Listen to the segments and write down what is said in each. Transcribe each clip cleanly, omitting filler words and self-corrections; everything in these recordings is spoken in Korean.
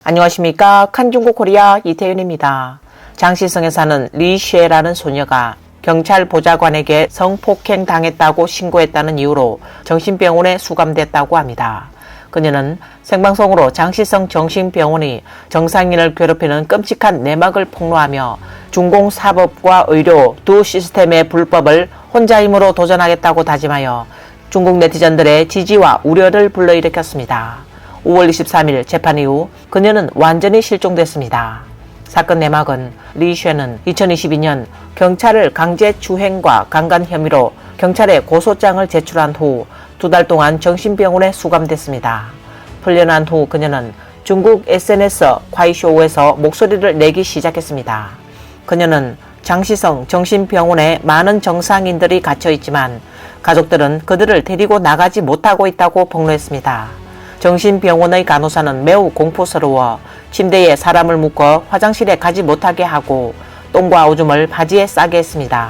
안녕하십니까. 칸중국 코리아 이태윤입니다. 장시성에 사는 리쉐라는 소녀가 경찰 보좌관에게 성폭행 당했다고 신고했다는 이유로 정신병원에 수감됐다고 합니다. 그녀는 생방송으로 장시성 정신병원이 정상인을 괴롭히는 끔찍한 내막을 폭로하며 중공사법과 의료 두 시스템의 불법을 혼자 힘으로 도전하겠다고 다짐하여 중국 네티즌들의 지지와 우려를 불러일으켰습니다. 5월 23일 재판 이후 그녀는 완전히 실종됐습니다. 사건 내막은 리쉐는 2022년 경찰을 강제추행과 강간 혐의로 경찰에 고소장을 제출한 후 2달 동안 정신병원에 수감됐습니다. 풀려난 후 그녀는 중국 SNS 콰이쇼에서 목소리를 내기 시작했습니다. 그녀는 장시성 정신병원에 많은 정상인들이 갇혀 있지만 가족들은 그들을 데리고 나가지 못하고 있다고 폭로했습니다. 정신병원의 간호사는 매우 공포스러워 침대에 사람을 묶어 화장실에 가지 못하게 하고 똥과 오줌을 바지에 싸게 했습니다.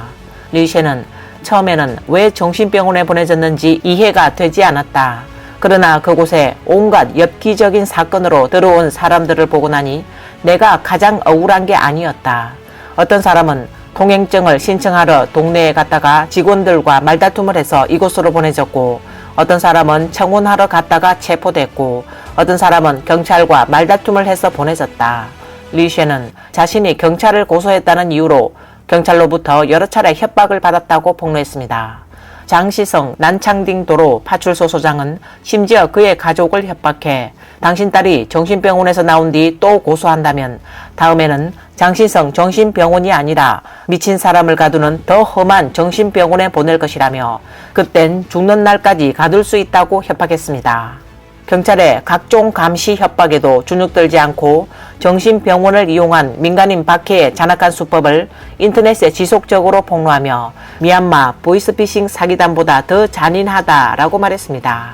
리쉐는 처음에는 왜 정신병원에 보내졌는지 이해가 되지 않았다. 그러나 그곳에 온갖 엽기적인 사건으로 들어온 사람들을 보고 나니 내가 가장 억울한 게 아니었다. 어떤 사람은 통행증을 신청하러 동네에 갔다가 직원들과 말다툼을 해서 이곳으로 보내졌고, 어떤 사람은 청혼하러 갔다가 체포됐고, 어떤 사람은 경찰과 말다툼을 해서 보내졌다. 리쉐는 자신이 경찰을 고소했다는 이유로 경찰로부터 여러 차례 협박을 받았다고 폭로했습니다. 장시성 난창딩 도로 파출소 소장은 심지어 그의 가족을 협박해 당신 딸이 정신병원에서 나온 뒤 또 고소한다면 다음에는 장시성 정신병원이 아니라 미친 사람을 가두는 더 험한 정신병원에 보낼 것이라며 그땐 죽는 날까지 가둘 수 있다고 협박했습니다. 경찰의 각종 감시 협박에도 주눅들지 않고 정신병원을 이용한 민간인 박해의 잔악한 수법을 인터넷에 지속적으로 폭로하며 미얀마 보이스피싱 사기단보다 더 잔인하다라고 말했습니다.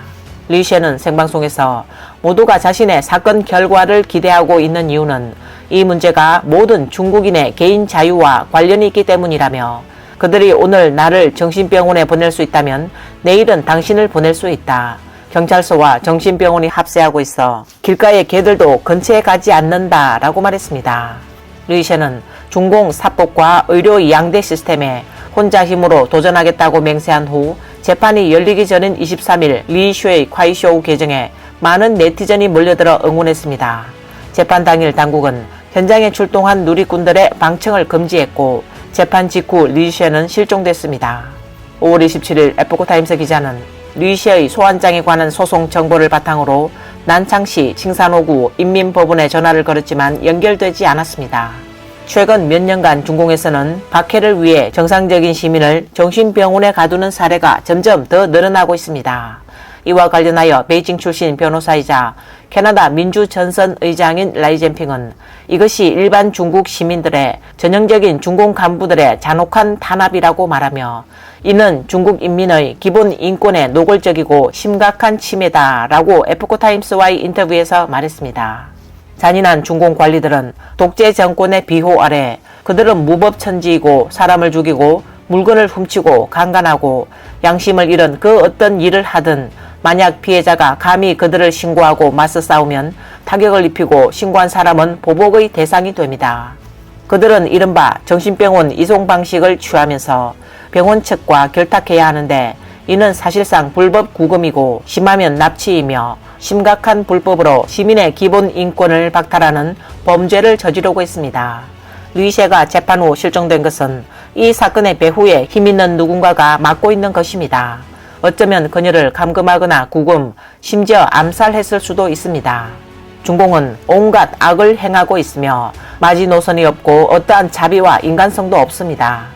리쉐는 생방송에서 모두가 자신의 사건 결과를 기대하고 있는 이유는 이 문제가 모든 중국인의 개인 자유와 관련이 있기 때문이라며 그들이 오늘 나를 정신병원에 보낼 수 있다면 내일은 당신을 보낼 수 있다. 경찰서와 정신병원이 합세하고 있어 길가의 개들도 근처에 가지 않는다 라고 말했습니다. 리쉐는 중공사법과 의료 양대 시스템에 혼자 힘으로 도전하겠다고 맹세한 후 재판이 열리기 전인 23일 리쉐의 콰이쇼 계정에 많은 네티즌이 몰려들어 응원했습니다. 재판 당일 당국은 현장에 출동한 누리꾼들의 방청을 금지했고 재판 직후 리쉐는 실종됐습니다. 5월 27일 에포크타임스 기자는 리쉐의 소환장에 관한 소송 정보를 바탕으로 난창시 칭산호구 인민법원에 전화를 걸었지만 연결되지 않았습니다. 최근 몇 년간 중공에서는 박해를 위해 정상적인 시민을 정신병원에 가두는 사례가 점점 더 늘어나고 있습니다. 이와 관련하여 베이징 출신 변호사이자 캐나다 민주전선 의장인 라이젠핑은 이것이 일반 중국 시민들의 전형적인 중공 간부들의 잔혹한 탄압이라고 말하며 이는 중국 인민의 기본 인권에 노골적이고 심각한 침해다라고 에포크타임스와의 인터뷰에서 말했습니다. 잔인한 중공 관리들은 독재 정권의 비호 아래 그들은 무법천지이고 사람을 죽이고 물건을 훔치고 강간하고 양심을 잃은 그 어떤 일을 하든 만약 피해자가 감히 그들을 신고하고 맞서 싸우면 타격을 입히고 신고한 사람은 보복의 대상이 됩니다. 그들은 이른바 정신병원 이송 방식을 취하면서 병원 측과 결탁해야 하는데 이는 사실상 불법 구금이고 심하면 납치이며 심각한 불법으로 시민의 기본 인권을 박탈하는 범죄를 저지르고 있습니다. 리쉐가 재판 후 실종된 것은 이 사건의 배후에 힘있는 누군가가 맡고 있는 것입니다. 어쩌면 그녀를 감금하거나 구금, 심지어 암살했을 수도 있습니다. 중공은 온갖 악을 행하고 있으며 마지노선이 없고 어떠한 자비와 인간성도 없습니다.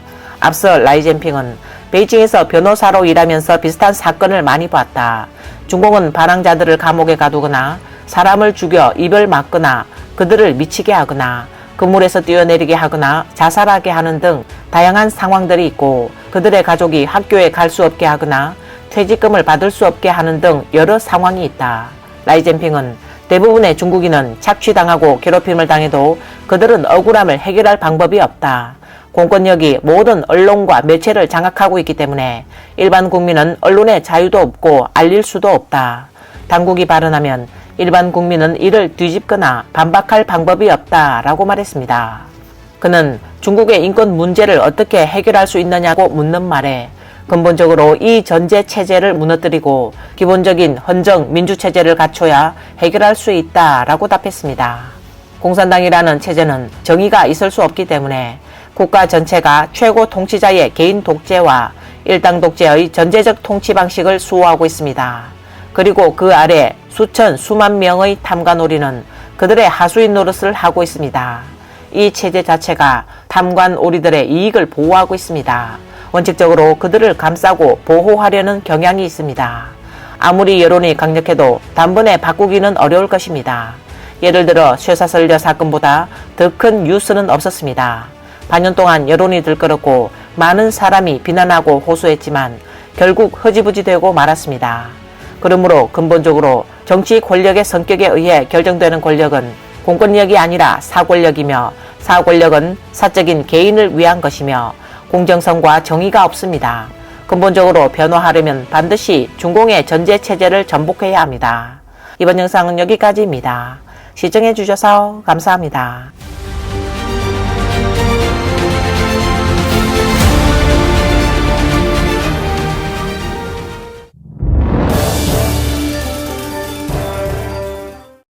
앞서 라이젠핑은 베이징에서 변호사로 일하면서 비슷한 사건을 많이 봤다. 중공은 반항자들을 감옥에 가두거나 사람을 죽여 입을 막거나 그들을 미치게 하거나 건물에서 뛰어내리게 하거나 자살하게 하는 등 다양한 상황들이 있고 그들의 가족이 학교에 갈 수 없게 하거나 퇴직금을 받을 수 없게 하는 등 여러 상황이 있다. 라이젠핑은 대부분의 중국인은 착취당하고 괴롭힘을 당해도 그들은 억울함을 해결할 방법이 없다. 공권력이 모든 언론과 매체를 장악하고 있기 때문에 일반 국민은 언론의 자유도 없고 알릴 수도 없다. 당국이 발언하면 일반 국민은 이를 뒤집거나 반박할 방법이 없다라고 말했습니다. 그는 중국의 인권 문제를 어떻게 해결할 수 있느냐고 묻는 말에 근본적으로 이 전제 체제를 무너뜨리고 기본적인 헌정 민주체제를 갖춰야 해결할 수 있다라고 답했습니다. 공산당이라는 체제는 정의가 있을 수 없기 때문에 국가 전체가 최고 통치자의 개인 독재와 일당 독재의 전제적 통치 방식을 수호하고 있습니다. 그리고 그 아래 수천 수만 명의 탐관오리는 그들의 하수인 노릇을 하고 있습니다. 이 체제 자체가 탐관오리들의 이익을 보호하고 있습니다. 원칙적으로 그들을 감싸고 보호하려는 경향이 있습니다. 아무리 여론이 강력해도 단번에 바꾸기는 어려울 것입니다. 예를 들어 쇠사슬려 사건보다 더 큰 뉴스는 없었습니다. 반년 동안 여론이 들끓었고 많은 사람이 비난하고 호소했지만 결국 흐지부지되고 말았습니다. 그러므로 근본적으로 정치 권력의 성격에 의해 결정되는 권력은 공권력이 아니라 사권력이며 사권력은 사적인 개인을 위한 것이며 공정성과 정의가 없습니다. 근본적으로 변화하려면 반드시 중공의 전제체제를 전복해야 합니다. 이번 영상은 여기까지입니다. 시청해 주셔서 감사합니다.